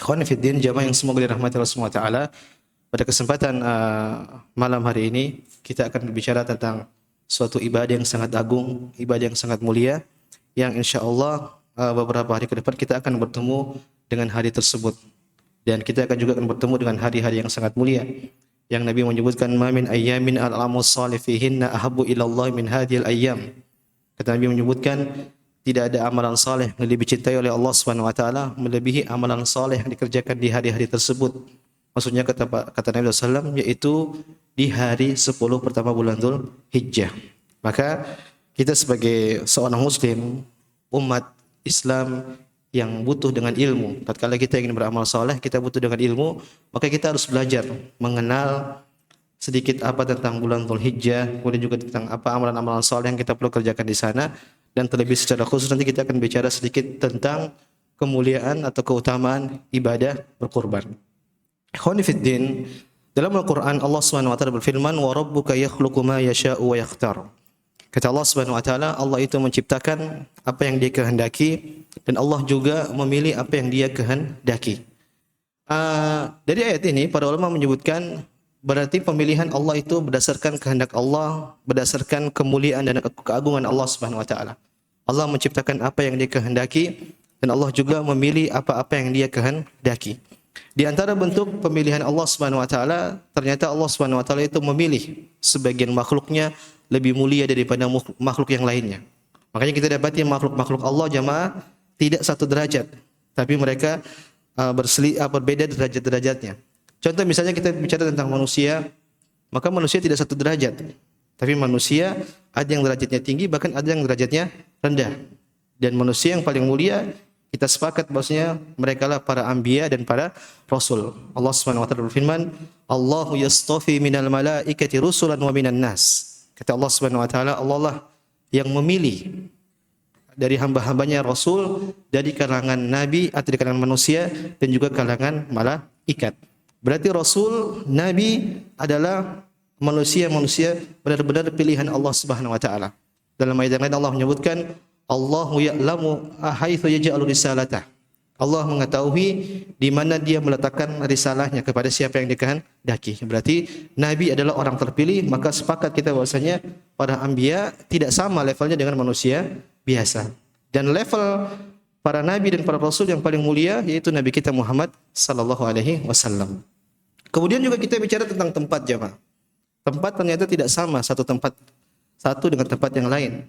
Ikhwan fiddin, jamaah yang semoga dirahmati Allah Subhanahu wa taala. Pada kesempatan malam hari ini kita akan berbicara tentang suatu ibadah yang sangat agung, ibadah yang sangat mulia, yang insyaallah beberapa hari ke depan kita akan bertemu dengan hari tersebut. Dan kita akan juga akan bertemu dengan hari-hari yang sangat mulia. Yang Nabi menyebutkan ma min ayyamin al-amal salih fihinna ahabbu ila Allah min hadhil ayyam. Kata Nabi menyebutkan tidak ada amalan saleh yang lebih dicintai oleh Allah Subhanahu wa taala melebihi amalan saleh yang dikerjakan di hari-hari tersebut. Maksudnya kata Nabi SAW, yaitu di hari 10 pertama bulan Dzulhijjah. Maka kita sebagai seorang muslim, umat Islam yang butuh dengan ilmu, tatkala kita ingin beramal saleh, kita butuh dengan ilmu, maka kita harus belajar mengenal sedikit apa tentang bulan Dzulhijjah, kemudian juga tentang apa amalan-amalan saleh yang kita perlu kerjakan di sana, dan terlebih secara khusus nanti kita akan bicara sedikit tentang kemuliaan atau keutamaan ibadah berkurban. Ikhwani fiddin, dalam Al-Qur'an Allah Subhanahu wa taala berfirman, "Wa rabbuka yakhluqu ma yasha'u wa yakhtar." Kata Allah Subhanahu wa taala, Allah itu menciptakan apa yang Dia kehendaki dan Allah juga memilih apa yang Dia kehendaki. Dari ayat ini para ulama menyebutkan berarti pemilihan Allah itu berdasarkan kehendak Allah, berdasarkan kemuliaan dan keagungan Allah Subhanahu wa taala. Allah menciptakan apa yang Dia kehendaki dan Allah juga memilih apa-apa yang Dia kehendaki. Di antara bentuk pemilihan Allah Subhanahu wa taala, ternyata Allah Subhanahu wa taala itu memilih sebagian makhluknya lebih mulia daripada makhluk yang lainnya. Makanya kita dapati makhluk-makhluk Allah jamaah tidak satu derajat, tapi mereka berbeda derajat-derajatnya. Contoh misalnya kita bicara tentang manusia, maka manusia tidak satu derajat. Tapi manusia ada yang derajatnya tinggi, bahkan ada yang derajatnya rendah. Dan manusia yang paling mulia, kita sepakat bahwasanya mereka lah para anbiya dan para rasul. Allah Subhanahu wa taala berfirman, "Allahu yastafi minal malaikati rusulan wa minan nas." Kata Allah Subhanahu wa taala, Allah lah yang memilih dari hamba-hambanya rasul dari kalangan nabi atau dari kalangan manusia dan juga kalangan malaikat. Berarti rasul, nabi adalah manusia-manusia benar-benar pilihan Allah Subhanahu wa taala. Dalam ayat yang lain Allah menyebutkan, Allahu ya'lamu haitsu yaj'alu risalatah. Allah mengetahui di mana Dia meletakkan risalahnya kepada siapa yang dikehendaki. Berarti nabi adalah orang terpilih, maka sepakat kita bahwasanya para anbiya tidak sama levelnya dengan manusia biasa. Dan level para nabi dan para rasul yang paling mulia yaitu Nabi kita Muhammad sallallahu alaihi wasallam. Kemudian juga kita bicara tentang tempat jamaah. Tempat ternyata tidak sama satu tempat satu dengan tempat yang lain.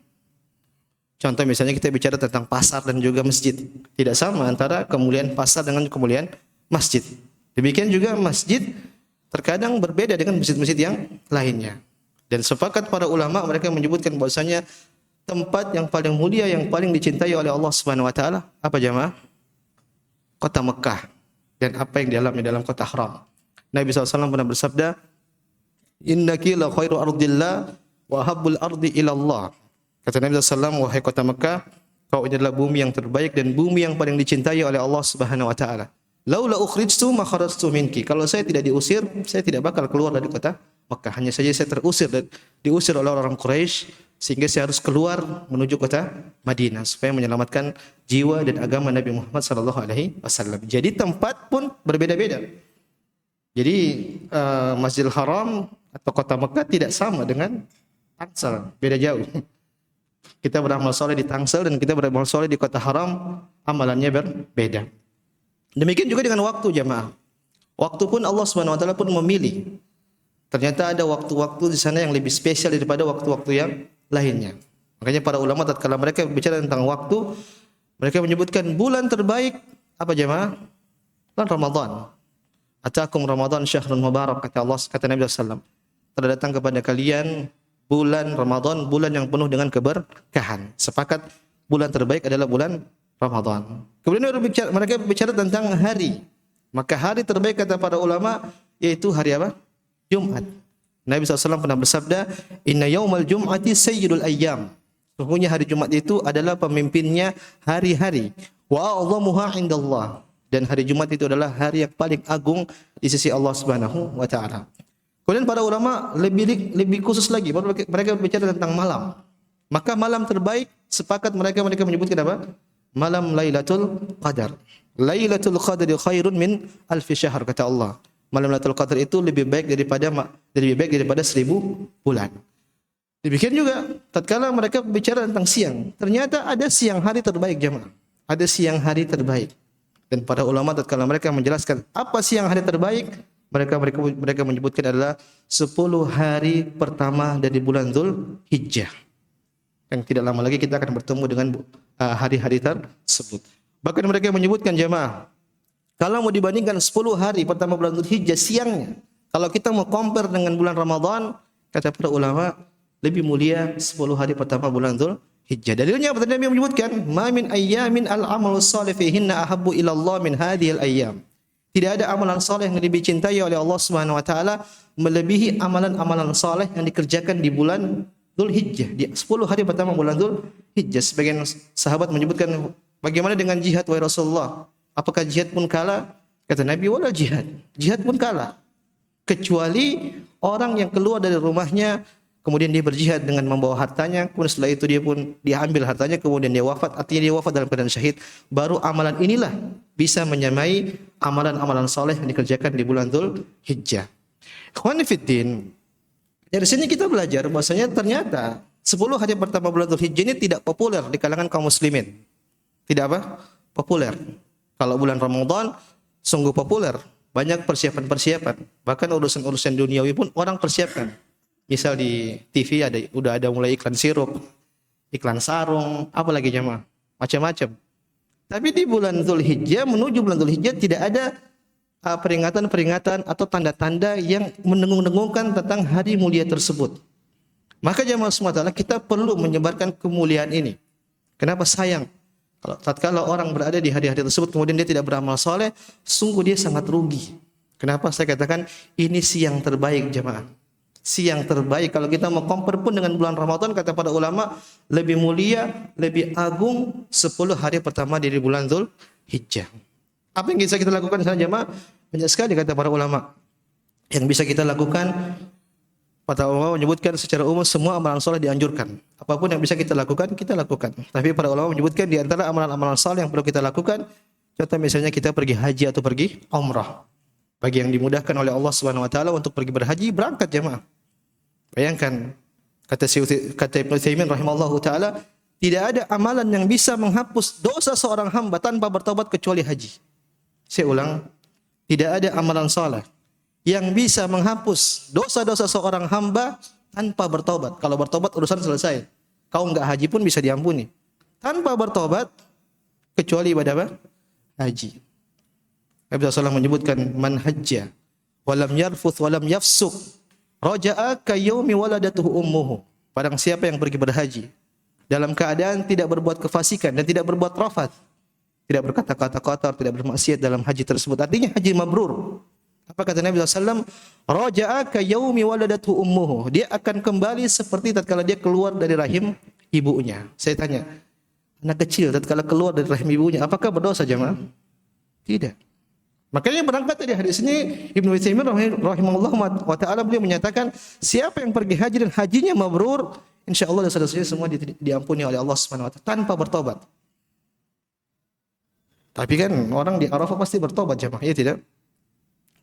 Contoh misalnya kita bicara tentang pasar dan juga masjid. Tidak sama antara kemuliaan pasar dengan kemuliaan masjid. Demikian juga masjid terkadang berbeda dengan masjid-masjid yang lainnya. Dan sepakat para ulama mereka menyebutkan bahwasanya tempat yang paling mulia yang paling dicintai oleh Allah Subhanahu wa taala apa jamaah? Kota Mekah dan apa yang di dalam kota haram. Nabi SAW pernah bersabda, "Innaki la khairu ardillah wa habbul ardi ila Allah." Kata Nabi SAW, wahai kota Mekah, kau ini adalah bumi yang terbaik dan bumi yang paling dicintai oleh Allah Subhanahu wa taala. Laula ukhrijtu ma kharajtu minki. Kalau saya tidak diusir, saya tidak bakal keluar dari kota Mekah. Hanya saja saya diusir oleh orang Quraisy sehingga saya harus keluar menuju kota Madinah supaya menyelamatkan jiwa dan agama Nabi Muhammad sallallahu alaihi wasallam. Jadi tempat pun berbeda-beda. Jadi Masjidil Haram atau kota Mekah tidak sama dengan Tangsel, beda jauh. Kita beramal soleh di Tangsel dan kita beramal soleh di kota haram, amalannya berbeda. Demikian juga dengan waktu jamaah. Waktu pun Allah Subhanahu wa taala pun memilih. Ternyata ada waktu-waktu di sana yang lebih spesial daripada waktu-waktu yang lainnya. Makanya para ulama tatkala mereka bicara tentang waktu, mereka menyebutkan bulan terbaik apa jamaah? Bulan Ramadan. Atakum Ramadan syahrun mubarak, kata Allah, kata Nabi sallallahu alaihi wasallam. Telah datang kepada kalian bulan Ramadan, bulan yang penuh dengan keberkahan. Sepakat bulan terbaik adalah bulan Ramadan. Kemudian mereka bicara tentang hari. Maka hari terbaik kata para ulama yaitu hari apa? Jumat. Nabi SAW pernah bersabda, "Inna yaumal jum'ati sayyidul ayyam." Sesungguhnya hari Jumat itu adalah pemimpinnya hari-hari. Wa a'zamuha indallah. Dan hari Jumat itu adalah hari yang paling agung di sisi Allah Subhanahu wa taala. Kemudian para ulama lebih khusus lagi, mereka berbicara tentang malam. Maka malam terbaik sepakat mereka menyebutkan apa? Malam Lailatul Qadar. Lailatul Qadri khairun min alfi syahr, kata Allah. Malam Lailatul Qadar itu lebih baik daripada 1000 bulan. Demikian juga tatkala mereka bicara tentang siang, ternyata ada siang hari terbaik jemaah. Ada siang hari terbaik. Dan para ulama tatkala mereka menjelaskan apa siang hari terbaik, mereka menyebutkan adalah 10 hari pertama dari bulan Dzulhijjah. Yang tidak lama lagi kita akan bertemu dengan hari-hari tersebut. Bahkan mereka menyebutkan jemaah, kalau mau dibandingkan 10 hari pertama bulan Dzulhijjah siangnya, kalau kita mau compare dengan bulan Ramadan, kata para ulama, lebih mulia 10 hari pertama bulan Dzulhijjah. Dalilnya apa? Nabi menyebutkan, "Ma min ayyamin al-amalu shalih fihinna ahabbu ila Allah min hadhil ayyam." Tidak ada amalan saleh yang lebih dicintai oleh Allah Subhanahu wa taala melebihi amalan-amalan saleh yang dikerjakan di bulan Dzulhijjah, di 10 hari pertama bulan Dzulhijjah. Sebagian sahabat menyebutkan, bagaimana dengan jihad wahai Rasulullah? Apakah jihad pun kalah? Kata Nabi, wala jihad. Jihad pun kalah. Kecuali orang yang keluar dari rumahnya, kemudian dia berjihad dengan membawa hartanya, kemudian setelah itu dia pun ambil hartanya, kemudian dia wafat, artinya dia wafat dalam keadaan syahid. Baru amalan inilah bisa menyamai amalan-amalan soleh yang dikerjakan di bulan Dzulhijjah. Ikhwani fiddin, dari sini kita belajar bahwasanya ternyata 10 hari pertama bulan Dzulhijjah ini tidak populer di kalangan kaum muslimin. Tidak apa? Populer. Kalau bulan Ramadan sungguh populer, banyak persiapan-persiapan. Bahkan urusan-urusan duniawi pun orang persiapkan. Misal di TV udah ada mulai iklan sirup, iklan sarung, apa lagi jemaah? Macam-macam. Tapi di bulan Dzulhijjah, menuju bulan Dzulhijjah tidak ada peringatan-peringatan atau tanda-tanda yang mendengung-dengungkan tentang hari mulia tersebut. Maka jemaah semua kita perlu menyebarkan kemuliaan ini. Kenapa sayang? Kalau tatkala orang berada di hari-hari tersebut kemudian dia tidak beramal soleh, sungguh dia sangat rugi. Kenapa saya katakan ini siang terbaik jemaah? Siang terbaik kalau kita mau compare pun dengan bulan Ramadan, kata para ulama, lebih mulia, lebih agung 10 hari pertama dari bulan Dzulhijjah. Apa yang bisa kita lakukan di sana jemaah? Banyak sekali kata para ulama. Yang bisa kita lakukan, para ulama menyebutkan secara umum semua amalan soleh dianjurkan. Apapun yang bisa kita lakukan, kita lakukan. Tapi para ulama menyebutkan di antara amalan-amalan soleh yang perlu kita lakukan, contoh misalnya kita pergi haji atau pergi umrah. Bagi yang dimudahkan oleh Allah Subhanahu wa taala untuk pergi berhaji, berangkat jemaah. Bayangkan kata Ibnu Utsaimin rahimahullahu taala, tidak ada amalan yang bisa menghapus dosa seorang hamba tanpa bertobat kecuali haji. Saya ulang, tidak ada amalan soleh yang bisa menghapus dosa-dosa seorang hamba tanpa bertobat. Kalau bertobat urusan selesai. Kau enggak haji pun bisa diampuni. Tanpa bertobat kecuali ibadah apa? Haji. Nabi SAW menyebutkan, man hajja walam yarfuth walam yafsuk raja'a kayaumi waladatuhu ummuhu. Barang siapa yang pergi berhaji dalam keadaan tidak berbuat kefasikan dan tidak berbuat rafat, tidak berkata-kata kotor, tidak bermaksiat dalam haji tersebut, artinya haji mabrur. Apa kata Nabi SAW? Raja'a kayaumi waladatuhu ummuhu. Dia akan kembali seperti tatkala dia keluar dari rahim ibunya. Saya tanya, anak kecil tatkala keluar dari rahim ibunya, apakah berdosa jemaah? Tidak. Makanya berangkat dari hadis ini Ibnu Utsaimin rahimahullah wa taala beliau menyatakan, siapa yang pergi haji dan hajinya mabrur, insyaallah dosa-dosanya semua diampuni oleh Allah Subhanahu wa taala tanpa bertobat. Tapi kan orang di Arafah pasti bertobat jemaah, ya tidak?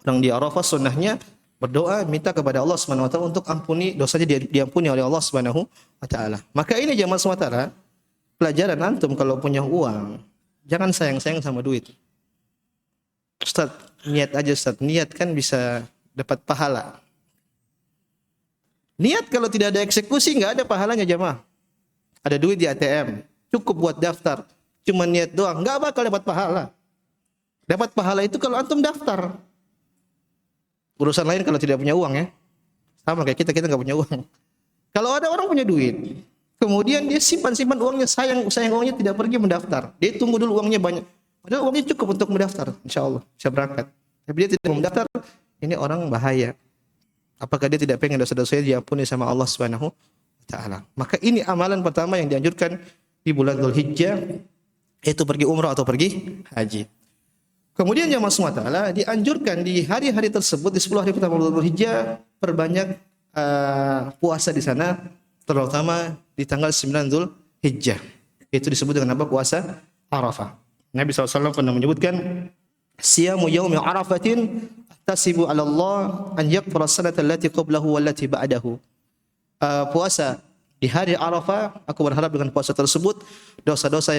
Orang di Arafah sunnahnya berdoa minta kepada Allah Subhanahu wa taala untuk ampuni dosanya, diampuni oleh Allah Subhanahu wa taala. Maka ini jemaah semua taala, pelajaran antum kalau punya uang, jangan sayang-sayang sama duit. Ustaz, niat aja Ustaz. Niat kan bisa dapat pahala. Niat kalau tidak ada eksekusi enggak ada pahalanya jemaah. Ada duit di ATM, cukup buat daftar. Cuma niat doang, enggak bakal dapat pahala. Dapat pahala itu kalau antum daftar. Urusan lain kalau tidak punya uang ya. Sama kayak kita enggak punya uang. Kalau ada orang punya duit, kemudian dia simpan-simpan uangnya, sayang uangnya tidak pergi mendaftar. Dia tunggu dulu uangnya banyak. Padahal uangnya cukup untuk mendaftar, insyaallah bisa berangkat. Tapi dia tidak mendaftar, ini orang bahaya. Apakah dia tidak pengen dosa-dosanya diampuni sama Allah Subhanahu wa taala? Maka ini amalan pertama yang dianjurkan di bulan Dzulhijjah, yaitu pergi umrah atau pergi haji. Kemudian jemaah semua taala dianjurkan di hari-hari tersebut, di 10 hari pertama bulan Dzulhijjah, perbanyak puasa di sana, terutama di tanggal 9 Dzulhijjah. Itu disebut dengan apa? Puasa Arafah. Nabi SAW pernah menyebutkan, siyamu yaumi arafatin tasibu ala Allah an yakfara sanata allati qablahu wallati ba'dahu. Puasa di hari Arafah, aku berharap dengan puasa tersebut dosa-dosa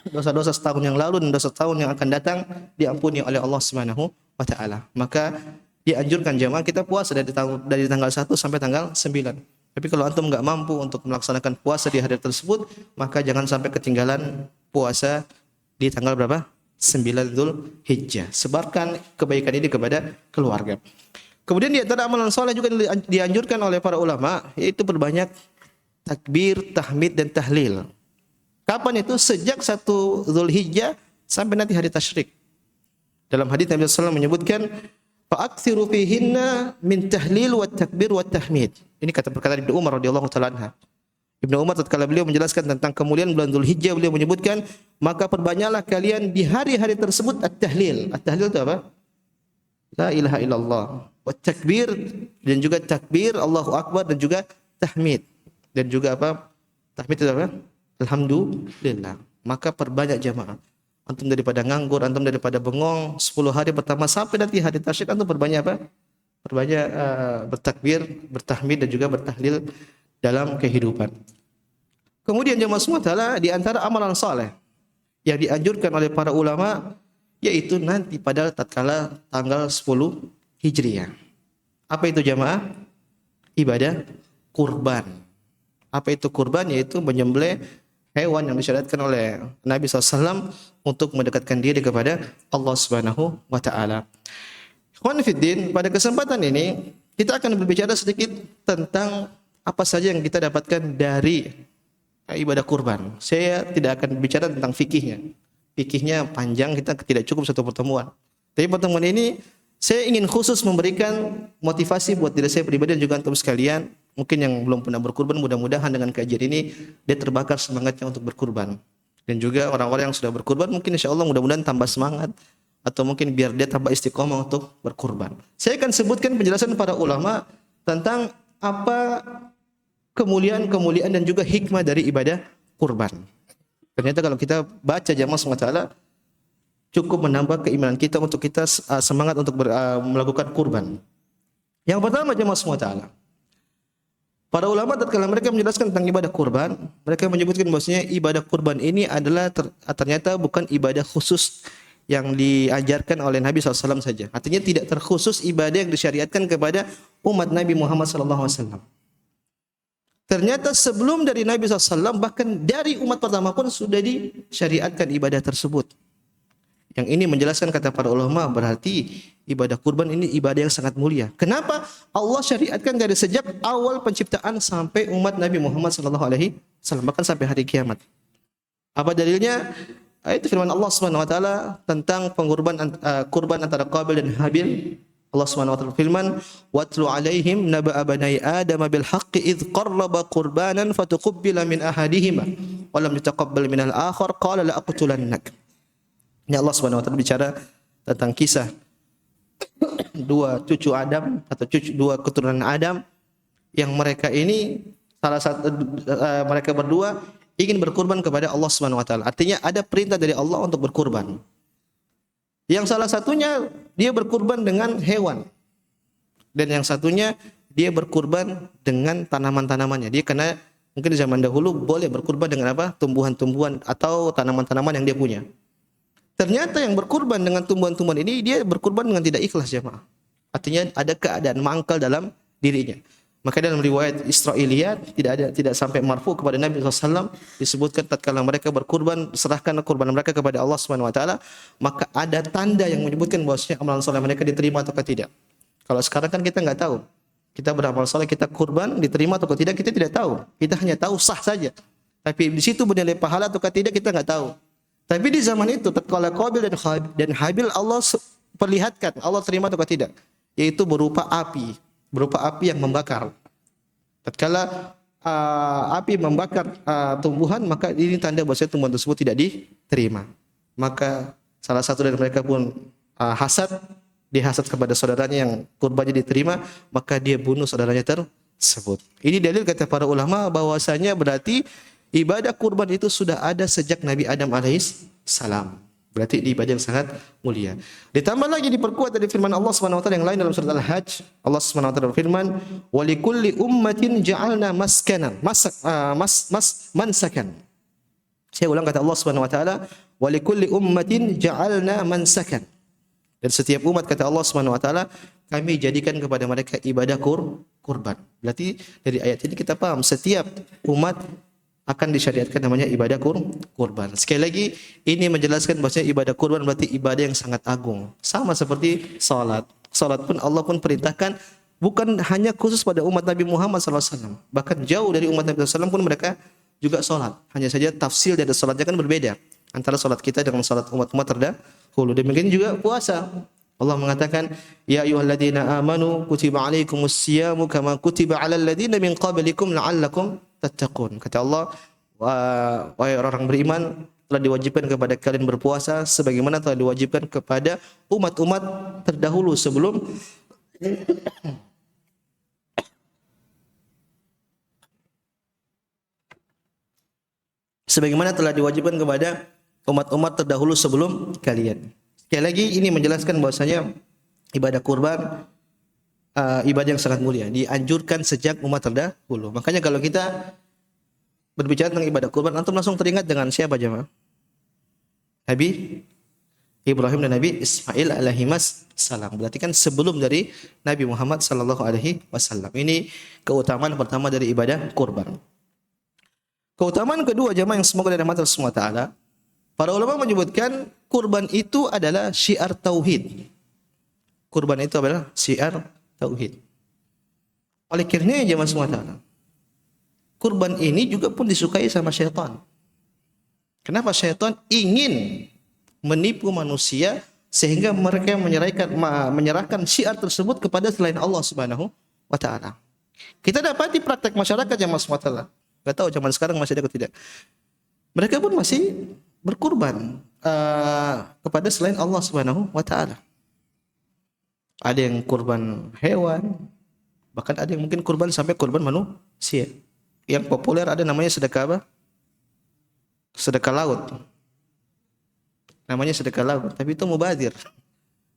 dosa-dosa setahun yang lalu dan dosa tahun yang akan datang diampuni oleh Allah Subhanahu wa taala. Maka dianjurkan jemaah kita puasa dari tanggal 1 sampai tanggal 9. Tapi kalau antum enggak mampu untuk melaksanakan puasa di hari tersebut, maka jangan sampai ketinggalan puasa di tanggal berapa? 9 Dzulhijjah. Sebarkan kebaikan ini kepada keluarga. Kemudian di antara amalan soleh juga dianjurkan oleh para ulama, yaitu perbanyak takbir, tahmid dan tahlil. Kapan itu? Sejak 1 Dzulhijjah sampai nanti hari tasyrik. Dalam hadis Nabi sallallahu alaihi wasallam menyebutkan, fa'aktsiru fihinna min tahlil wa takbir wa tahmid. Ini kata perkataan Ibnu Umar radhiyallahu taala anha. Ibnu Umar tatkala beliau menjelaskan tentang kemuliaan bulan Dzulhijjah, beliau menyebutkan, maka perbanyaklah kalian di hari-hari tersebut at-tahlil. At-tahlil itu apa? La ilaha illallah. Wa takbir, dan juga takbir Allahu akbar, dan juga tahmid. Dan juga apa? Tahmid itu apa? Alhamdulillah. Maka perbanyak jamaah. Antum daripada nganggur, antum daripada bengong 10 hari pertama sampai nanti hari tasyrik, antum perbanyak apa? Perbanyak bertakbir, bertahmid dan juga bertahlil dalam kehidupan. Kemudian jemaah semua taala, di antara amalan saleh yang dianjurkan oleh para ulama, yaitu nanti pada tatkala tanggal 10 Hijriah. Apa itu jemaah? Ibadah kurban. Apa itu kurban? Yaitu menyembelih hewan yang disyariatkan oleh Nabi SAW untuk mendekatkan diri kepada Allah Subhanahu wa taala. Ikhwan fiddin, pada kesempatan ini kita akan berbicara sedikit tentang apa saja yang kita dapatkan dari ibadah kurban. Saya tidak akan bicara tentang fikihnya. Fikihnya panjang, kita tidak cukup satu pertemuan. Tapi pertemuan ini saya ingin khusus memberikan motivasi buat diri saya pribadi dan juga antum sekalian. Mungkin yang belum pernah berkurban, mudah-mudahan dengan kajian ini dia terbakar semangatnya untuk berkurban. Dan juga orang-orang yang sudah berkurban mungkin insya Allah mudah-mudahan tambah semangat, atau mungkin biar dia tambah istiqomah untuk berkurban. Saya akan sebutkan penjelasan para ulama tentang apa kemuliaan-kemuliaan dan juga hikmah dari ibadah kurban. Ternyata kalau kita baca jamaah SWT, cukup menambah keimanan kita untuk kita semangat untuk melakukan kurban. Yang pertama jamaah SWT, para ulama tatkala mereka menjelaskan tentang ibadah kurban, mereka menyebutkan bahwasanya ibadah kurban ini adalah ternyata bukan ibadah khusus yang diajarkan oleh Nabi SAW saja. Artinya tidak terkhusus ibadah yang disyariatkan kepada umat Nabi Muhammad SAW. Ternyata sebelum dari Nabi SAW, bahkan dari umat pertama pun sudah disyariatkan ibadah tersebut. Yang ini menjelaskan kata para ulama, berarti ibadah kurban ini ibadah yang sangat mulia. Kenapa? Allah syariatkan dari sejak awal penciptaan sampai umat Nabi Muhammad SAW, bahkan sampai hari kiamat. Apa dalilnya? Itu firman Allah Subhanahu wa taala tentang kurban antara Qabil dan Habil. Allah Subhanahu wa taala firman, "Watlu 'alaihim naba'a bani Adam bil haqqi idz qarraba qurbanan fatuqbila min ahadihima wa lam yutaqabbal min al-akhar qala la aqtulannak." Ini Allah Subhanahu wa taala bicara tentang kisah dua cucu Adam atau dua keturunan Adam yang mereka ini salah satu mereka berdua ingin berkurban kepada Allah Subhanahu wa taala. Artinya ada perintah dari Allah untuk berkurban. Yang salah satunya dia berkurban dengan hewan. Dan yang satunya dia berkurban dengan tanaman-tanamannya. Dia karena mungkin di zaman dahulu boleh berkurban dengan apa? Tumbuhan-tumbuhan atau tanaman-tanaman yang dia punya. Ternyata yang berkurban dengan tumbuhan-tumbuhan ini dia berkurban dengan tidak ikhlas jemaah. Artinya ada keadaan mangkal dalam dirinya. Maka dalam riwayat Israiliyat tidak sampai marfu kepada Nabi SAW, disebutkan tatkala mereka berkurban, serahkan kurban mereka kepada Allah Subhanahu wa taala, maka ada tanda yang menyebutkan bahwasanya amalan saleh mereka diterima atau tidak. Kalau sekarang kan kita enggak tahu. Kita beramal saleh, kita kurban diterima atau tidak, kita tidak tahu. Kita hanya tahu sah saja. Tapi di situ bernilai pahala atau tidak kita enggak tahu. Tapi di zaman itu tatkala Qabil dan Habil Allah perlihatkan Allah terima atau tidak, yaitu berupa api yang membakar. Tatkala api membakar tumbuhan, maka ini tanda bahwa tumbuhan tersebut tidak diterima. Maka salah satu dari mereka pun dihasad kepada saudaranya yang kurbannya diterima, maka dia bunuh saudaranya tersebut. Ini dalil kata para ulama bahwasanya berarti ibadah kurban itu sudah ada sejak Nabi Adam alaihissalam. salam. Berarti di ibadah yang sangat mulia. Ditambah lagi diperkuat dari firman Allah Subhanahu wa taala yang lain dalam surat Al-Hajj. Allah Subhanahu wa taala berfirman, "Wa likulli ummatin ja'alna maskanan." Mansakan. Saya ulang kata Allah Subhanahu wa taala, "Wa likulli ummatin ja'alna mansakan." Dan setiap umat kata Allah Subhanahu wa taala, kami jadikan kepada mereka ibadah kurban. Berarti dari ayat ini kita paham setiap umat akan disyariatkan namanya ibadah kurban. Sekali lagi ini menjelaskan bahwa ibadah kurban berarti ibadah yang sangat agung. Sama seperti salat. Salat pun Allah pun perintahkan bukan hanya khusus pada umat Nabi Muhammad SAW. Bahkan jauh dari umat Nabi SAW pun mereka juga salat. Hanya saja tafsir dari salatnya kan berbeda antara salat kita dengan salat umat-umat terdahulu. Demikian juga puasa. Allah mengatakan, "Ya ayyuhalladzina amanu kutiba alaikumus siyamu kama kutiba alal ladzina min qablikum la'allakum tattaqun." Kata Allah, wahai orang beriman, telah diwajibkan kepada kalian berpuasa sebagaimana telah diwajibkan kepada umat-umat terdahulu sebagaimana telah diwajibkan kepada umat-umat terdahulu sebelum kalian. Sekali lagi ini menjelaskan bahwasanya ibadah kurban ibadah yang sangat mulia, dianjurkan sejak umat terdahulu. Makanya kalau kita berbicara tentang ibadah kurban, antum langsung teringat dengan siapa jemaah? Nabi Ibrahim dan Nabi Ismail alaihimas salam. Berarti kan sebelum dari Nabi Muhammad sallallahu alaihi wasallam. Ini keutamaan pertama dari ibadah kurban. Keutamaan kedua jemaah yang semoga dirahmati Allah Subhanahu wa taala, para ulama menyebutkan kurban itu adalah syiar tauhid. Kurban itu adalah syiar tauhid. Oleh karenanya jemaah semua, kurban ini juga pun disukai sama syaitan. Kenapa syaitan ingin menipu manusia sehingga mereka menyerahkan syiar tersebut kepada selain Allah Subhanahu wa taala. Kita dapati praktek masyarakat jemaah semua, enggak tahu zaman sekarang masih ada atau tidak. Mereka pun masih berkurban kepada selain Allah Subhanahu wa taala. Ada yang kurban hewan, bahkan ada yang mungkin kurban sampai kurban manusia. Yang populer ada namanya sedekah apa? Sedekah laut. Namanya sedekah laut, tapi itu mubazir.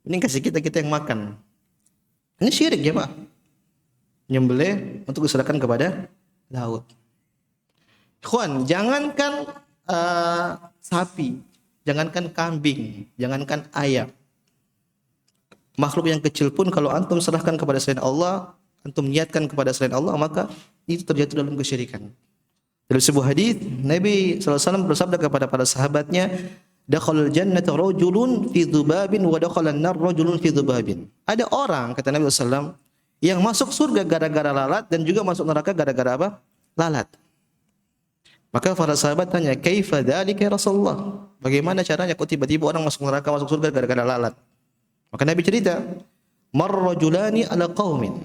Ini kasih kita yang makan. Ini syirik ya, Pak. Nyembelih untuk diserahkan kepada laut. Ikhwan, jangankan sapi, jangankan kambing, jangankan ayam. Makhluk yang kecil pun kalau antum serahkan kepada selain Allah, antum niatkan kepada selain Allah, maka itu terjatuh dalam kesyirikan. Dalam sebuah hadis Nabi SAW bersabda kepada para sahabatnya, "Dakhalul jannata rajulun fi dzubabin wa dakhalan nar rajulun fi dzubabin." Ada orang kata Nabi SAW yang masuk surga gara-gara lalat dan juga masuk neraka gara-gara apa? Lalat. Maka para sahabat tanya, "Kaifa dzalika ya Rasulullah?" Bagaimana caranya kok tiba-tiba orang masuk neraka, masuk surga gara-gara lalat? Maka Nabi cerita, "Marrajulani ala qaumin."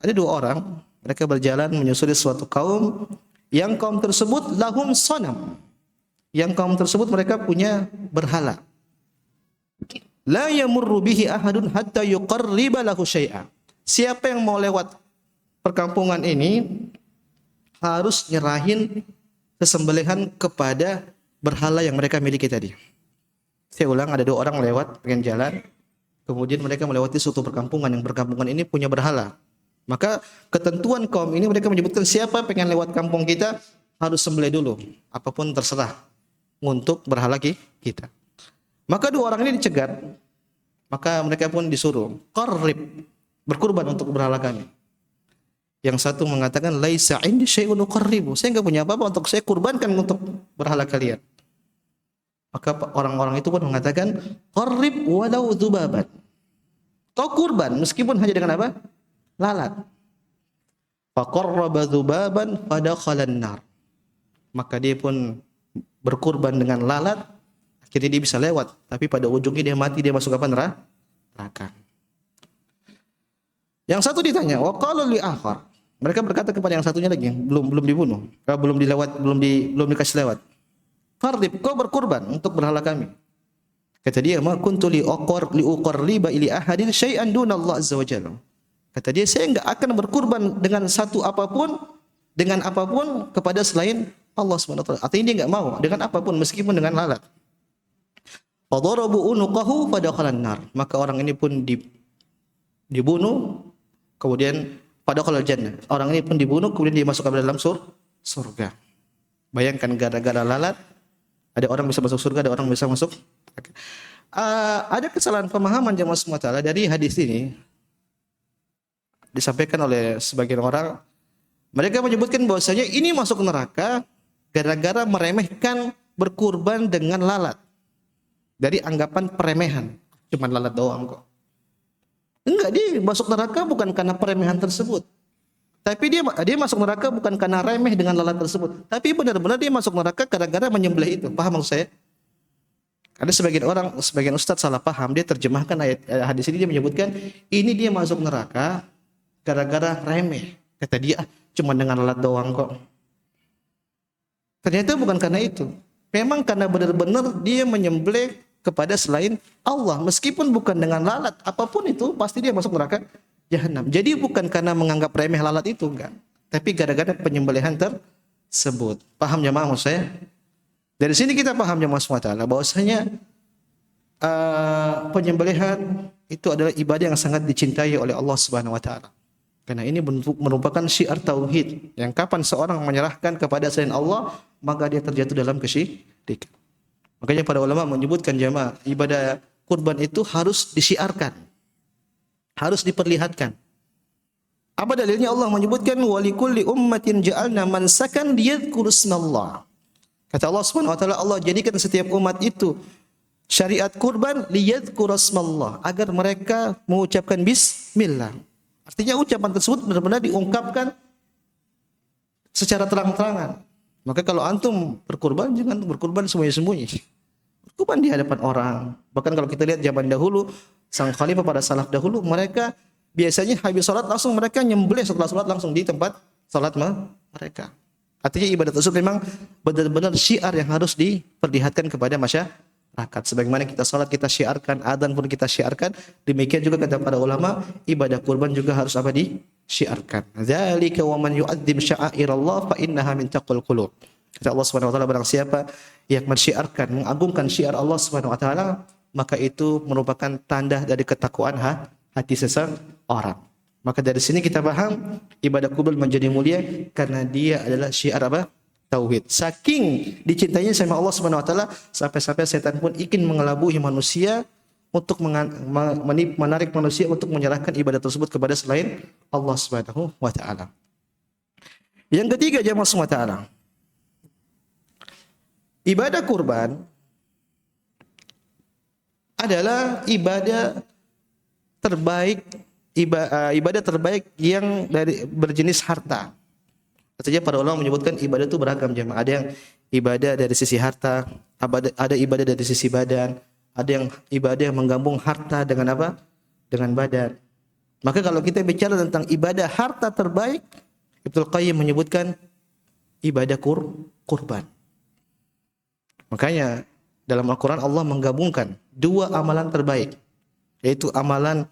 Ada dua orang, mereka berjalan menyusuri suatu kaum, yang kaum tersebut lahum sanam. Yang kaum tersebut mereka punya berhala. La yamurru bihi ahadun hatta yuqarriba lahu syai'a. Siapa yang mau lewat perkampungan ini harus nyerahin sesembelihan kepada berhala yang mereka miliki tadi. Saya ulang, ada dua orang lewat pengen jalan, kemudian mereka melewati suatu perkampungan yang perkampungan ini punya berhala. Maka ketentuan kaum ini mereka menyebutkan siapa pengen lewat kampung kita harus sembelih dulu, apapun terserah untuk berhala kita. Maka dua orang ini dicegat. Maka mereka pun disuruh qarrib, berkurban untuk berhala kami. Yang satu mengatakan laisa indi syai'un uqarribu, saya enggak punya apa-apa untuk saya kurbankan untuk berhala kalian. Maka orang-orang itu pun mengatakan qarrib walau dzubaban. Kau kurban meskipun hanya dengan apa? Lalat. Faqarraba dzubaban fadakhalan nar. Maka dia pun berkurban dengan lalat, akhirnya dia bisa lewat, tapi pada ujungnya dia mati, dia masuk apa? Neraka. Yang satu ditanya, wa qala li akhar. Mereka berkata kepada yang satunya lagi, belum dibunuh, belum dikasih lewat. Fardib, kau berkurban untuk berhala kami. Kata dia, ma kuntu li uqarriba ili ahadin syai'an dunallah azza wajalla. Kata dia, saya enggak akan berkurban dengan apapun kepada selain Allah Subhanahu wa taala. Artinya dia enggak mau dengan apapun meskipun dengan lalat. Fadarabu unuqahu fadakhalan nar. Maka orang ini pun dibunuh, kemudian fadakhalal jannah. Orang ini pun dibunuh, kemudian dia masuk ke dalam surga. Bayangkan gara-gara lalat, ada orang bisa masuk surga, ada orang bisa masuk. Ada kesalahan pemahaman jemaah semua taala dari hadis ini. Disampaikan oleh sebagian orang, mereka menyebutkan bahwasanya ini masuk neraka gara-gara meremehkan berkurban dengan lalat. Dari anggapan peremehan, cuma lalat doang kok. Enggak, dia masuk neraka bukan karena peremehan tersebut. Tapi dia masuk neraka bukan karena remeh dengan lalat tersebut. Tapi benar-benar dia masuk neraka gara-gara menyembelih itu. Paham maksud saya? Ada sebagian ustadz salah paham. Dia terjemahkan ayat hadis ini, dia menyebutkan ini dia masuk neraka gara-gara remeh. Kata dia, cuma dengan lalat doang kok. Ternyata bukan karena itu. Memang karena benar-benar dia menyembelih kepada selain Allah, meskipun bukan dengan lalat, apapun itu pasti dia masuk neraka jahanam. Jadi bukan karena menganggap remeh lalat itu, enggak, tapi gara-gara penyembelihan tersebut. Paham jemaah maksud saya? Dari sini kita paham jemaah SWT bahwasanya penyembelihan itu adalah ibadah yang sangat dicintai oleh Allah Subhanahu wa taala. Karena ini merupakan syiar tauhid yang kapan seorang menyerahkan kepada selain Allah, maka dia terjatuh dalam kesyirikan. Makanya para ulama menyebutkan jemaah, ibadah kurban itu harus disiarkan, harus diperlihatkan. Apa dalilnya? Allah menyebutkan walikulli ummatin ja'alna mansakan liyadhkuru ismallah. Kata Allah Subhanahu wa taala, Allah jadikan setiap umat itu syariat kurban liyadhkuru ismallah, agar mereka mengucapkan bismillah. Artinya ucapan tersebut benar-benar diungkapkan secara terang-terangan. Maka kalau antum berkurban, jangan berkurban sembunyi-sembunyi. Berkurban di hadapan orang. Bahkan kalau kita lihat zaman dahulu, sang khalifah pada salaf dahulu, mereka biasanya habis salat langsung mereka nyembelih, setelah salat langsung di tempat salat mereka. Artinya ibadah tersebut memang benar-benar syiar yang harus diperlihatkan kepada masyarakat. Sebagaimana kita salat kita syiarkan, adzan pun kita syiarkan, demikian juga kata para ulama, ibadah kurban juga harus apa? Syiarkan. Dzalika wa man yu'azzim sya'airallah fa innaha min taqwal qulub. Kata Allah Subhanahu wa taala, barang siapa yang mensyiarkan, mengagungkan syiar Allah Subhanahu wa taala, maka itu merupakan tanda dari ketakwaan hati seseorang. Maka dari sini kita paham ibadah kurban menjadi mulia karena dia adalah syiar apa? Tauhid. Saking dicintainya sama Allah Subhanahu wa taala, sampai-sampai setan pun ingin mengelabui manusia untuk menarik manusia untuk menyerahkan ibadah tersebut kepada selain Allah Subhanahu wa taala. Yang ketiga jemaah semua taala, ibadah kurban adalah ibadah terbaik yang dari berjenis harta. Artinya para ulama menyebutkan ibadah itu beragam jemaah. Ada yang ibadah dari sisi harta, ada ibadah dari sisi badan, ada yang ibadah yang menggabung harta dengan apa? Dengan badan. Maka kalau kita bicara tentang ibadah harta terbaik, Ibnu Qayyim menyebutkan ibadah kurban. Makanya dalam Al-Quran Allah menggabungkan dua amalan terbaik, yaitu amalan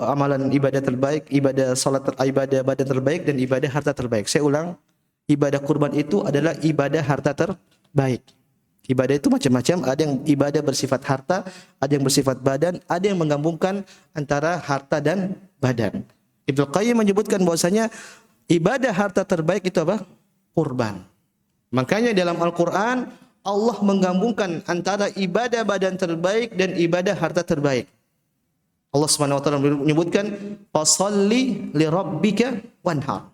amalan ibadah terbaik, ibadah salat, ibadah badan terbaik, dan ibadah harta terbaik. Saya ulang, ibadah kurban itu adalah ibadah harta terbaik. Ibadah itu macam-macam, ada yang ibadah bersifat harta, ada yang bersifat badan, ada yang menggabungkan antara harta dan badan. Ibnu Qayyim menyebutkan bahwasanya ibadah harta terbaik itu apa? Kurban. Makanya dalam Al-Quran Allah menggabungkan antara ibadah badan terbaik dan ibadah harta terbaik. Allah Subhanahu wa taala menyebutkan fasholli li rabbika wanhar.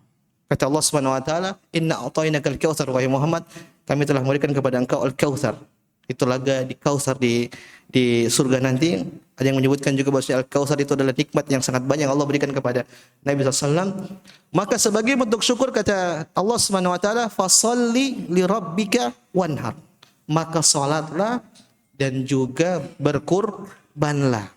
Kata Allah Subhanahu wa taala, inna a'tainakal kautsar, wahai Muhammad, kami telah memberikan kepada engkau al-kautsar. Itu laga di kautsar di surga nanti. Ada yang menyebutkan juga bahwa al-kautsar itu adalah nikmat yang sangat banyak Allah berikan kepada Nabi SAW. Maka sebagai bentuk syukur kata Allah Subhanahu wa taala, fasholli li rabbika wanhar. Maka salatlah dan juga berkurbanlah.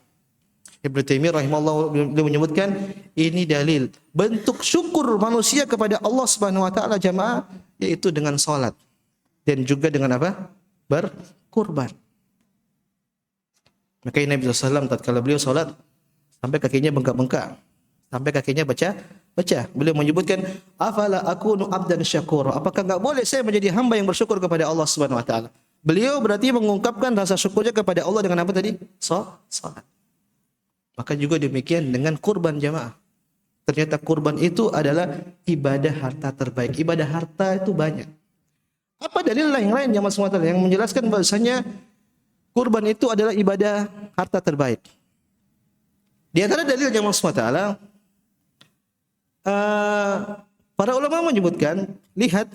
Ibnu Taimiyah rahimahullah menyebutkan ini dalil bentuk syukur manusia kepada Allah Subhanahu wa taala jamaah, yaitu dengan salat dan juga dengan apa? Berkurban. Maka Nabi SAW tatkala beliau salat sampai kakinya bengkak-bengkak, sampai kakinya baca. Beliau menyebutkan, afala akunu abdan syakura, apakah enggak boleh saya menjadi hamba yang bersyukur kepada Allah Subhanahu wa taala? Beliau berarti mengungkapkan rasa syukurnya kepada Allah dengan apa tadi? Salat. Maka juga demikian dengan kurban jamaah. Ternyata kurban itu adalah ibadah harta terbaik. Ibadah harta itu banyak. Apa dalil lain jamaah semua yang menjelaskan bahwasanya kurban itu adalah ibadah harta terbaik? Di antara dalil jamaah semua para ulama menyebutkan, lihat,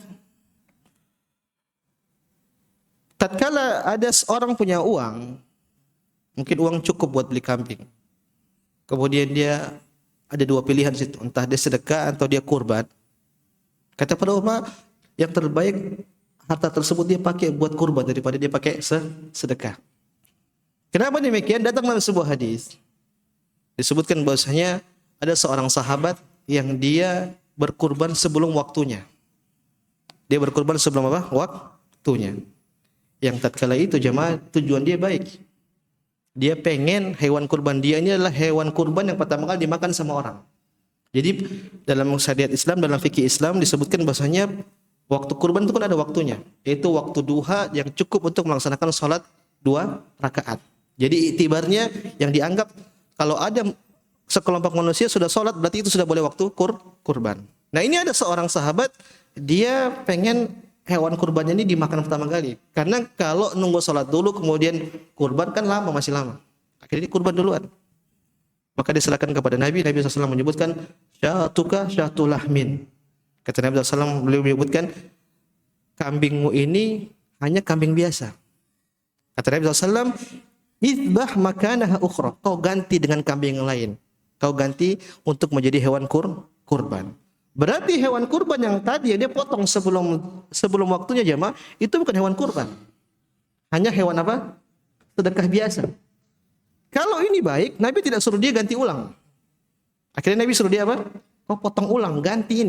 tatkala ada seorang punya uang, mungkin uang cukup buat beli kambing. Kemudian dia ada dua pilihan di situ, entah dia sedekah atau dia kurban. Kata para ulama, yang terbaik harta tersebut dia pakai buat kurban daripada dia pakai sedekah. Kenapa demikian? Datang dalam sebuah hadis disebutkan bahwasanya ada seorang sahabat yang dia berkurban sebelum waktunya. Dia berkurban sebelum apa? Waktunya. Yang tatkala itu jemaah tujuan dia baik. Dia pengen hewan kurban dia ini adalah hewan kurban yang pertama kali dimakan sama orang. Jadi dalam syariat Islam, dalam fikih Islam disebutkan bahwasanya waktu kurban itu kan ada waktunya, yaitu waktu duha yang cukup untuk melaksanakan salat 2 rakaat. Jadi iktibarnya yang dianggap kalau ada sekelompok manusia sudah salat berarti itu sudah boleh waktu kurban. Nah, ini ada seorang sahabat dia pengen hewan kurbannya ini dimakan pertama kali. Karena kalau nunggu salat dulu kemudian kurban kan lama, masih lama. Akhirnya kurban duluan. Maka diserahkan kepada Nabi SAW menyebutkan syatuka syatulahmin. Kata Nabi SAW, beliau menyebutkan kambingmu ini hanya kambing biasa. Kata Nabi SAW, idbah makanaha ukhra. Kau ganti dengan kambing yang lain. Kau ganti untuk menjadi hewan kurban. Berarti hewan kurban yang tadi dia potong sebelum waktunya jemaah, itu bukan hewan kurban. Hanya hewan apa? Sedekah biasa. Kalau ini baik, Nabi tidak suruh dia ganti ulang. Akhirnya Nabi suruh dia apa? Kau potong ulang, ganti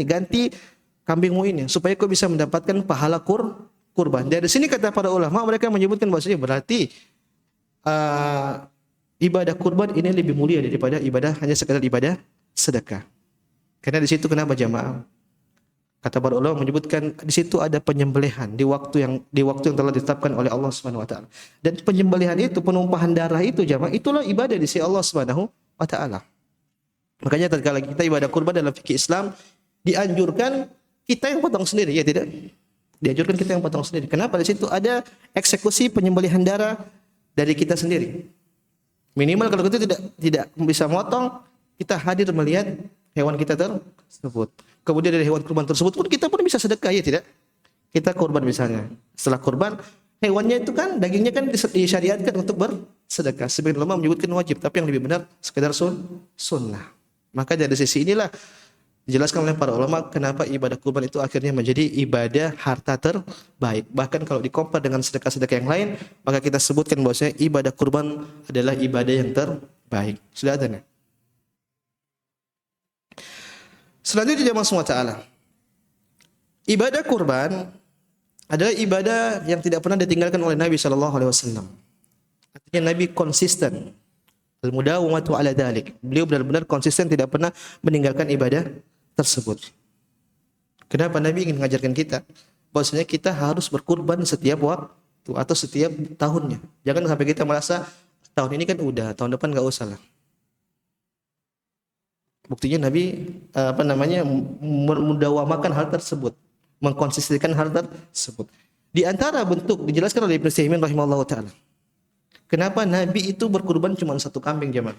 kambingmu ini supaya kau bisa mendapatkan pahala kurban. Dari sini kata para ulama, mereka menyebutkan bahwasanya berarti ibadah kurban ini lebih mulia daripada ibadah hanya sekadar ibadah sedekah. Karena di situ kenapa jamaah? Kata para ulama menyebutkan di situ ada penyembelihan di waktu yang telah ditetapkan oleh Allah Subhanahu wa taala. Dan penyembelihan itu, penumpahan darah itu jamaah, itulah ibadah di sisi Allah Subhanahu wa taala. Makanya tatkala kita ibadah kurban dalam fikih Islam dianjurkan kita yang potong sendiri, ya tidak? Dianjurkan kita yang potong sendiri. Kenapa? Di situ ada eksekusi penyembelihan darah dari kita sendiri. Minimal kalau kita tidak bisa motong, kita hadir melihat hewan kita tersebut. Kemudian dari hewan kurban tersebut pun kita pun bisa sedekah, ya tidak? Kita kurban misalnya. Setelah kurban, hewannya itu kan dagingnya kan disyariatkan untuk bersedekah. Sebagian ulama menyebutkan wajib, tapi yang lebih benar sekedar sunnah. Maka dari sisi inilah dijelaskan oleh para ulama kenapa ibadah kurban itu akhirnya menjadi ibadah harta terbaik. Bahkan kalau dikompar dengan sedekah-sedekah yang lain, maka kita sebutkan bahwasanya ibadah kurban adalah ibadah yang terbaik. Sudah ada nih? Selanjutnya jemaah semua ta'ala, ibadah kurban adalah ibadah yang tidak pernah ditinggalkan oleh Nabi SAW. Artinya Nabi konsisten. Al-mudawamatu ala dhalik. Beliau benar-benar konsisten, tidak pernah meninggalkan ibadah tersebut. Kenapa Nabi ingin mengajarkan kita bahwasanya kita harus berkurban setiap waktu atau setiap tahunnya. Jangan sampai kita merasa tahun ini kan udah, tahun depan enggak usah lah. Buktinya Nabi mendawamakan hal tersebut, mengkonsistenkan hal tersebut. Di antara bentuk dijelaskan oleh Ibnu Utsaimin rahimahullahu taala. Kenapa Nabi itu berkurban cuma satu kambing jemaah?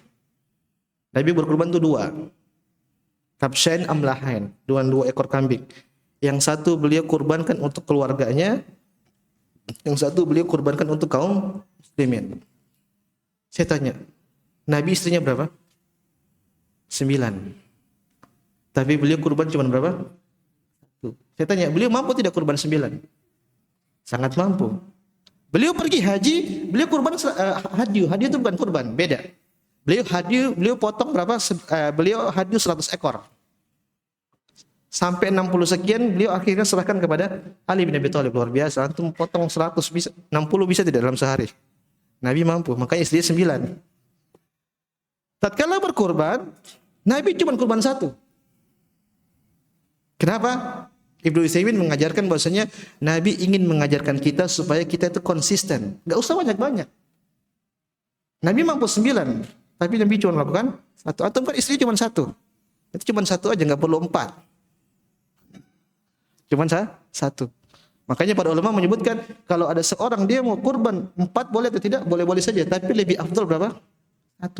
Nabi berkurban itu 2. Kabshain amlahain, 2 ekor kambing. Yang satu beliau kurbankan untuk keluarganya, yang satu beliau kurbankan untuk kaum muslimin. Saya tanya, Nabi istrinya berapa? 9. Tapi beliau kurban cuma berapa? 1. Saya tanya, beliau mampu tidak kurban 9? Sangat mampu. Beliau pergi haji, beliau kurban hadyu itu bukan kurban, beda. Beliau potong berapa? Beliau hadyu 100 ekor. Sampai 60 sekian beliau akhirnya serahkan kepada Ali bin Abi Thalib. Luar biasa, antum potong 100 bisa, 60 bisa tidak dalam sehari. Nabi mampu, makanya istrinya 9. Tatkala berkurban, Nabi cuma kurban 1. Kenapa? Ibnu Utsaimin mengajarkan bahwasanya Nabi ingin mengajarkan kita supaya kita itu konsisten. Enggak usah banyak-banyak. Nabi mampu 9, tapi Nabi cuma melakukan satu. Atau kan istri cuma satu. Itu cuma satu aja, enggak perlu 4. Cuma satu. Makanya para ulama menyebutkan kalau ada seorang dia mau kurban 4 boleh atau tidak? Boleh-boleh saja, tapi lebih afdal berapa? 1.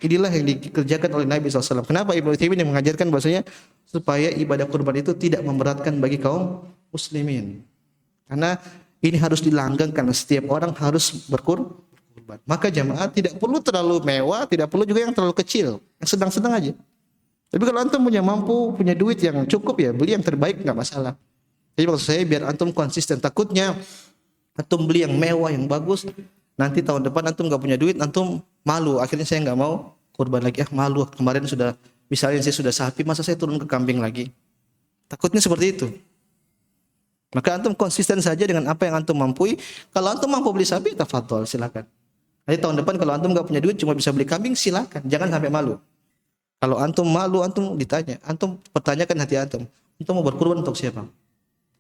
Inilah yang dikerjakan oleh Nabi SAW. Kenapa Ibnu Utsaimin yang mengajarkan bahwasanya supaya ibadah kurban itu tidak memberatkan bagi kaum muslimin. Karena ini harus dilanggengkan, setiap orang harus berkurban. Maka jamaah tidak perlu terlalu mewah, tidak perlu juga yang terlalu kecil, yang sedang-sedang aja. Tapi kalau antum punya duit yang cukup ya beli yang terbaik, nggak masalah. Jadi maksud saya biar antum konsisten. Takutnya antum beli yang mewah, yang bagus, nanti tahun depan antum nggak punya duit, antum malu. Akhirnya saya nggak mau kurban lagi. Malu. Kemarin sudah, misalnya saya sudah sapi, masa saya turun ke kambing lagi? Takutnya seperti itu. Maka antum konsisten saja dengan apa yang antum mampu. Kalau antum mampu beli sapi, tafadhol, silakan. Nanti tahun depan kalau antum nggak punya duit, cuma bisa beli kambing, silakan. Jangan sampai malu. Kalau antum malu, antum ditanya, antum pertanyakan hati antum mau berkurban untuk siapa?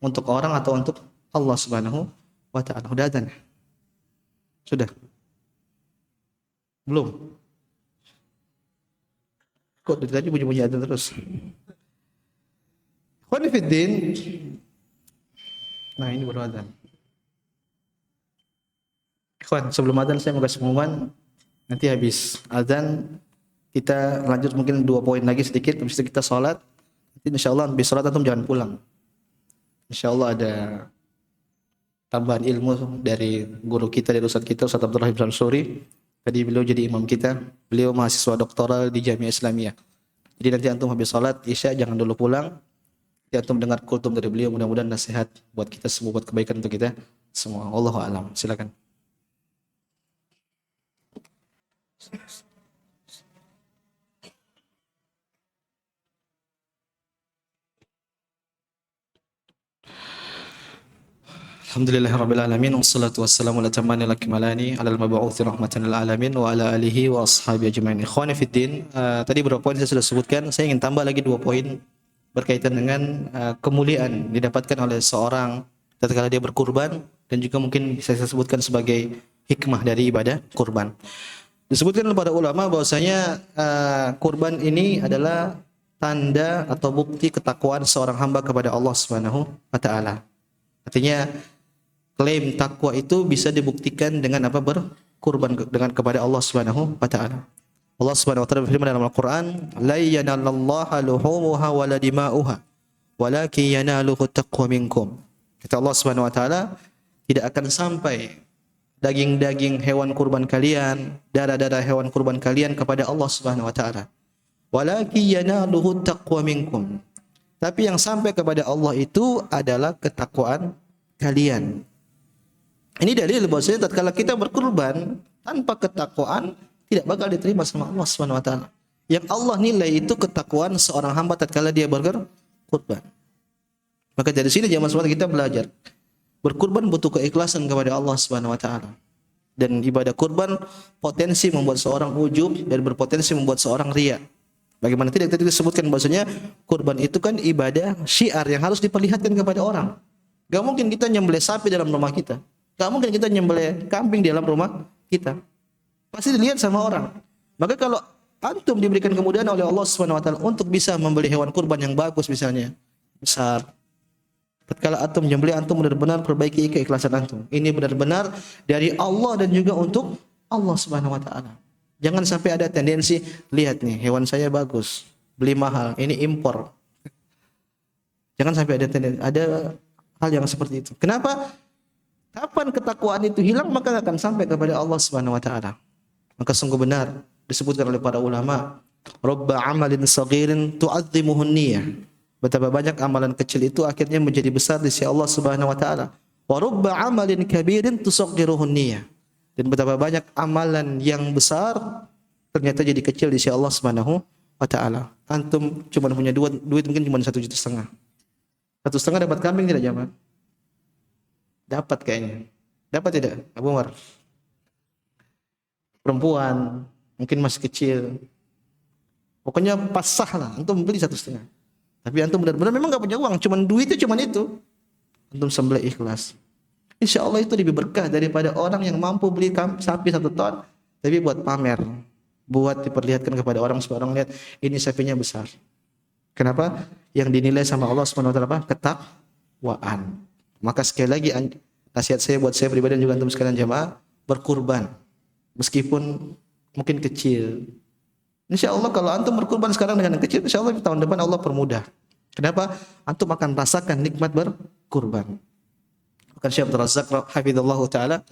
Untuk orang atau untuk Allah Subhanahu wa taala? Udah adzan? Sudah? Belum? Kok dari tadi bunyi-bunyi adzan terus? Ikhwani fiddin. Nah, ini baru adzan. Ikhwan, sebelum adzan saya mau kasih pengumuman. Nanti habis adzan kita lanjut mungkin 2 poin lagi sedikit, habis itu kita sholat. Nanti insyaallah habis sholat antum jangan pulang. Insyaallah ada tambahan ilmu dari guru kita, dari ustaz kita, Ustaz Abdullah bin Suri. Tadi beliau jadi imam kita, beliau mahasiswa doktoral di Jamiah Islamiyah. Jadi nanti antum habis sholat Isya jangan dulu pulang. Nanti antum dengar kultum dari beliau, mudah-mudahan nasihat buat kita semua, buat kebaikan untuk kita semua. Wallahu a'lam. Silakan. Alhamdulillahirabbil alamin wassalatu wassalamu ala tamanil akmalani alal mab'uutsi rahmatan lil alamin wa ala alihi wa ashabi ajmain. Ikhwani fiddin, tadi beberapa poin saya sudah sebutkan, saya ingin tambah lagi 2 poin berkaitan dengan kemuliaan didapatkan oleh seorang tatkala dia berkurban, dan juga mungkin bisa saya sebutkan sebagai hikmah dari ibadah kurban. Disebutkan oleh para ulama bahwasanya kurban ini adalah tanda atau bukti ketakwaan seorang hamba kepada Allah Subhanahu wa taala. Artinya klaim takwa itu bisa dibuktikan dengan apa? Berkurban dengan kepada Allah Subhanahu wa taala. Allah Subhanahu wa taala berfirman dalam Al-Qur'an, "La yanalallaha luhumuha wala dima'uha, walakin yanaluhu taqwa minkum." Kata Allah Subhanahu wa taala, tidak akan sampai daging-daging hewan kurban kalian, darah-darah hewan kurban kalian kepada Allah Subhanahu wa taala. Walakin yanaluhu taqwa minkum. Tapi yang sampai kepada Allah itu adalah ketakwaan kalian. Ini dalil bahwasanya tatkala kita berkurban tanpa ketakwaan tidak bakal diterima sama Allah Subhanahu wa taala. Yang Allah nilai itu ketakwaan seorang hamba tatkala dia berkurban. Maka dari sini jemaah semua kita belajar. Berkurban butuh keikhlasan kepada Allah Subhanahu wa taala. Dan ibadah kurban potensi membuat seorang ujub dan berpotensi membuat seorang riya. Bagaimana tidak tadi disebutkan bahwasanya kurban itu kan ibadah syiar yang harus diperlihatkan kepada orang. Gak mungkin kita nyembelih sapi dalam rumah kita. Gak mungkin kita nyembelih kambing di dalam rumah kita. Pasti dilihat sama orang. Maka kalau antum diberikan kemudahan oleh Allah Subhanahu wa taala untuk bisa membeli hewan kurban yang bagus misalnya, besar. Tatkala antum menyembelih, antum benar-benar perbaiki keikhlasan antum. Ini benar-benar dari Allah dan juga untuk Allah Subhanahu wa taala. Jangan sampai ada tendensi, lihat nih hewan saya bagus, beli mahal, ini impor. Jangan sampai ada tendensi, ada hal yang seperti itu. Kenapa? Kapan ketakwaan itu hilang, maka akan sampai kepada Allah Subhanahu wa taala. Maka sungguh benar disebutkan oleh para ulama, "Rabba amalin saghirin tu'azzimuhu niyyah." Betapa banyak amalan kecil itu akhirnya menjadi besar di sisi Allah Subhanahu wa taala. Wa rubba amalin kabirin tusaghiruhu niyyah. Dan betapa banyak amalan yang besar ternyata jadi kecil di sisi Allah Subhanahu wa taala. Antum cuma punya duit mungkin cuma 1,5 juta. 1,5 dapat kambing tidak jamaah? Dapat kayaknya. Dapat tidak, Abu Umar? Perempuan, mungkin masih kecil. Pokoknya pas sah lah, antum beli 1,5. Tapi antum benar-benar memang enggak punya uang, cuman duitnya cuman itu. Antum sembelih ikhlas. Insya Allah itu lebih berkah daripada orang yang mampu beli sapi 1 ton tapi buat pamer, buat diperlihatkan kepada orang supaya orang lihat ini sapinya besar. Kenapa? Yang dinilai sama Allah Subhanahu wa taala apa? Ketakwaan. Maka sekali lagi nasihat saya buat saya pribadi dan juga antum sekalian jamaah, berkurban. Meskipun mungkin kecil. Insya Allah kalau antum berkurban sekarang dengan yang kecil, insya Allah tahun depan Allah permudah. Kenapa? Antum akan rasakan nikmat berkurban. Kan Syekh Abdul Razak hafizallahu taala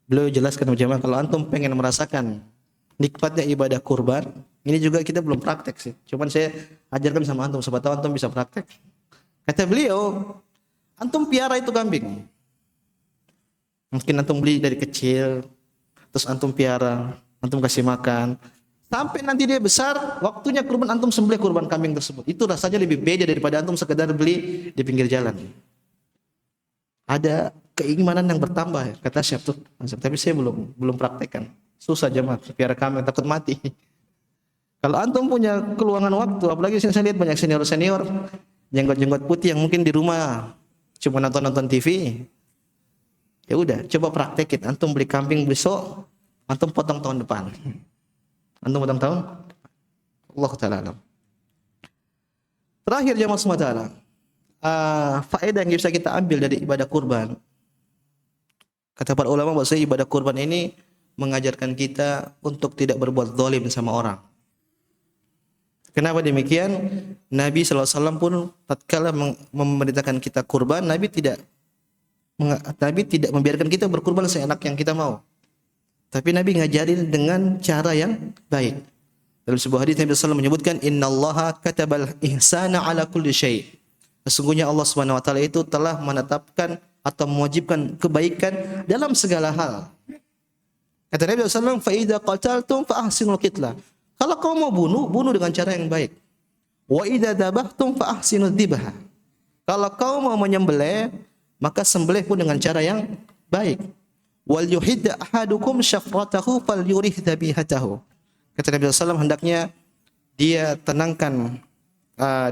beliau jelaskan jemaah kalau antum pengen merasakan nikmatnya ibadah kurban, ini juga kita belum praktek sih. Cuman saya ajarkan sama antum, siapa tahu antum bisa praktek. Kata beliau, antum piara itu kambing. Mungkin antum beli dari kecil, terus antum piara, antum kasih makan, sampai nanti dia besar, waktunya kurban antum sembelih kurban kambing tersebut. Itu rasanya lebih beda daripada antum sekedar beli di pinggir jalan. Ada keimanan yang bertambah, kata Syekh tuh. Tapi saya belum praktekkan. Susah jemaah, piara kambing takut mati. Kalau antum punya keluangan waktu, apalagi saya lihat banyak senior-senior jenggot-jenggot putih yang mungkin di rumah cuma nonton TV. Ya udah, coba praktekin. Antum beli kambing besok, antum potong tahun depan. Antum potong tahun? Allah taala alam. Terakhir jemaah semua taala. Faedah yang bisa kita ambil dari ibadah kurban. Kata para ulama bahwa ibadah kurban ini mengajarkan kita untuk tidak berbuat zalim sama orang. Kenapa demikian? Nabi SAW pun tatkala memerintahkan kita kurban, Nabi tidak membiarkan kita berkurban seenak yang kita mau. Tapi Nabi ngajarin dengan cara yang baik. Dalam sebuah hadis Nabi SAW menyebutkan, Innallaha katabal ihsana ala kulli syai'. Sesungguhnya Allah Subhanahu wa taala itu telah menetapkan atau mewajibkan kebaikan dalam segala hal. Kata Nabi SAW, fa idza qataltum fa ahsinul qitla. Kalau kau mau bunuh dengan cara yang baik. Wa idza dzabhtum fa ahsinudz dzibha. Kalau kau mau menyembelih, maka sembelih pun dengan cara yang baik. Wal yuhidda ahadukum syafratahu falyurih dzabihatahu. Kata Nabi SAW, hendaknya dia tenangkan,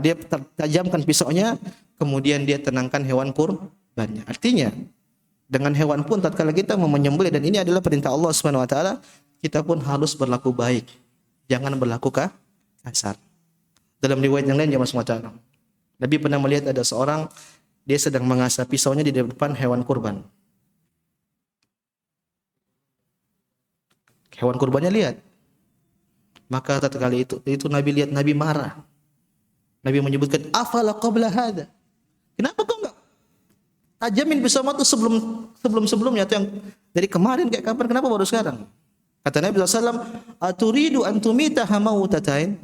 dia tajamkan pisaunya, kemudian dia tenangkan hewan kurbannya. Artinya, dengan hewan pun tatkala kita mau menyembelih, dan ini adalah perintah Allah Subhanahu wa taala, kita pun harus berlaku baik. Jangan berlaku kasar. Dalam riwayat yang lain jemaah semua, Nabi pernah melihat ada seorang, dia sedang mengasah pisaunya di depan hewan kurban. Hewan kurbannya lihat. Maka tatkala itu Nabi lihat, Nabi marah. Nabi menyebutkan, afala qabla hada. Kenapa kau enggak tajamin pisau itu sebelumnya, itu yang dari kemarin kayak kapan, kenapa baru sekarang? Kata Nabi SAW, aturidu antumita hamautatain.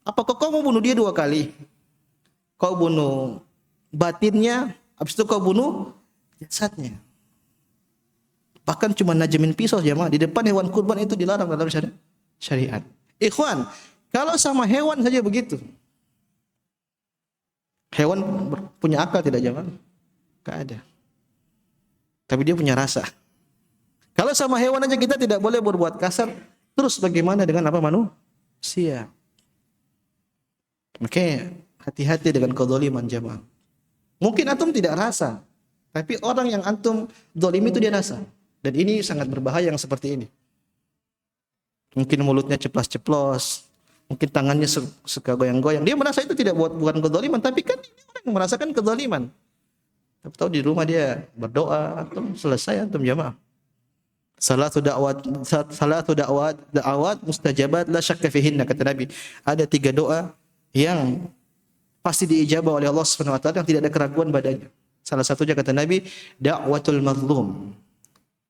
Apakah kau mau bunuh dia 2 kali? Kau bunuh batinnya, habis itu kau bunuh jasadnya. Bahkan cuma najamin pisau jemaah di depan hewan kurban itu dilarang dalam syariat. Ikhwan, kalau sama hewan saja begitu. Hewan punya akal tidak jemaah? Enggak ada. Tapi dia punya rasa. Kalau sama hewan aja kita tidak boleh berbuat kasar, terus bagaimana dengan apa manusia? Makanya hati-hati dengan kezaliman jemaah. Mungkin antum tidak rasa, tapi orang yang antum zalimi itu dia rasa. Dan ini sangat berbahaya yang seperti ini. Mungkin mulutnya ceplas-ceplos, mungkin tangannya suka goyang-goyang. Dia merasa itu bukan kezaliman, tapi kan ini orang yang merasakan kezaliman. Tapi tahu di rumah dia berdoa, antum selesai antum jemaah. Salatu da'awat mustajabat la syakka fihinna, kata Nabi. Ada 3 doa yang pasti diijabah oleh Allah Subhanahu wa taala, yang tidak ada keraguan padanya. Salah satunya kata Nabi, da'watul mazlum.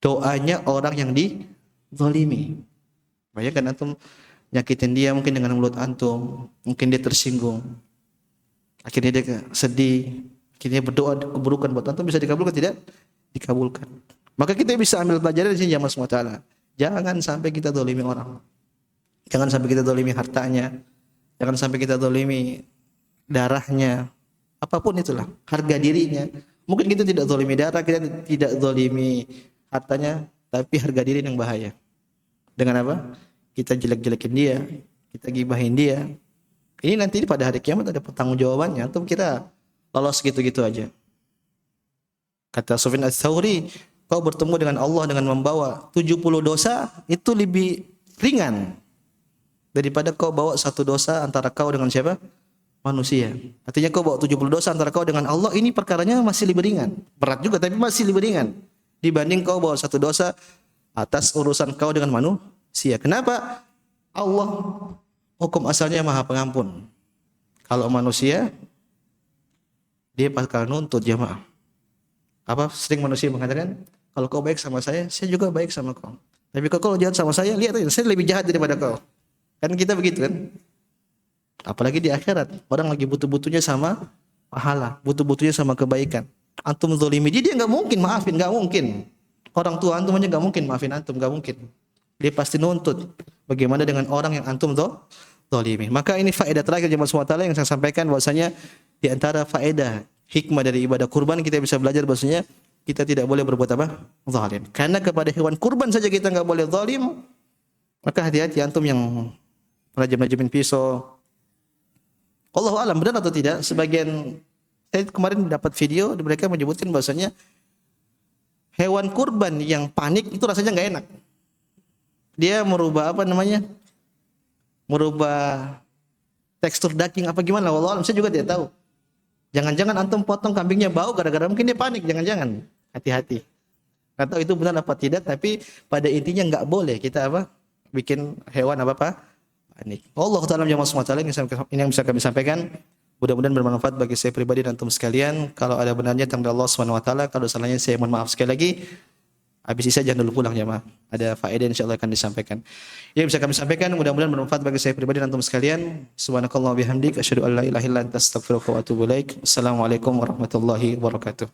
Doanya orang yang dizalimi. Bayangkan antum nyakitin dia mungkin dengan mulut antum, mungkin dia tersinggung. Akhirnya dia sedih, akhirnya berdoa keburukan buat antum, bisa dikabulkan tidak? Dikabulkan. Maka kita bisa ambil pelajaran di sini jamaah semua taala. Jangan sampai kita zalimi orang. Jangan sampai kita zalimi hartanya. Jangan sampai kita zalimi darahnya. Apapun itulah, harga dirinya. Mungkin kita tidak zalimi darah, kita tidak zalimi hartanya, tapi harga diri yang bahaya. Dengan apa? Kita jelek-jelekin dia, kita gibahin dia, Ini nanti pada hari kiamat ada pertanggungjawabannya. Antum kira lolos gitu-gitu aja. Kata Sufyan Ats-Tsauri, kau bertemu dengan Allah dengan membawa 70 dosa itu lebih ringan daripada kau bawa satu dosa antara kau dengan siapa? Manusia. Artinya kau bawa 70 dosa antara kau dengan Allah, ini perkaranya masih lebih ringan. Berat juga tapi masih lebih ringan dibanding kau bawa satu dosa atas urusan kau dengan manusia. Kenapa? Allah hukum asalnya Maha Pengampun. Kalau manusia dia bakal nuntut jamaah. Apa sering manusia mengatakan, kalau kau baik sama saya juga baik sama kau. Tapi kalau jahat sama saya, lihat aja, saya lebih jahat daripada kau. Kan kita begitu kan? Apalagi di akhirat, orang lagi butuh-butuhnya sama pahala, butuh-butuhnya sama kebaikan. Antum zalimi dia nggak mungkin maafin, nggak mungkin. Orang tua antum aja nggak mungkin maafin antum, nggak mungkin. Dia pasti nuntut. Bagaimana dengan orang yang antum zalimi? Maka ini faedah terakhir jemaah semua taala yang saya sampaikan, bahwasanya di antara faedah hikmah dari ibadah kurban kita bisa belajar bahwasanya kita tidak boleh berbuat apa? Zalim. Karena kepada hewan kurban saja kita nggak boleh zalim. Maka hati-hati antum yang rajam-rajamin pisau. Allahu alam benar atau tidak? Sebagian saya kemarin dapat video mereka menyebutkan bahwasanya hewan kurban yang panik itu rasanya nggak enak. Dia merubah apa namanya? Merubah tekstur daging apa gimana? Wallahu alam saya juga tidak tahu. Jangan-jangan antum potong kambingnya bau gara-gara mungkin dia panik. Jangan-jangan. Hati-hati. Nggak tahu itu benar apa tidak, tapi pada intinya nggak boleh kita apa? Bikin hewan apa panik. Allah Ta'ala jamaah semua taala ini yang bisa kami sampaikan. Mudah-mudahan bermanfaat bagi saya pribadi dan antum sekalian. Kalau ada benarnya tentang Allah Subhanahu wa taala, kalau salahnya saya mohon maaf sekali lagi. Habis ini jangan dulu pulang jamaah. Ada faedah insyaallah akan disampaikan. Yang bisa kami sampaikan mudah-mudahan bermanfaat bagi saya pribadi dan antum sekalian. Subhanakallah bihamdik asyhadu an la ilaha illa anta astaghfiruka wa atubu ilaik. Assalamualaikum warahmatullahi wabarakatuh.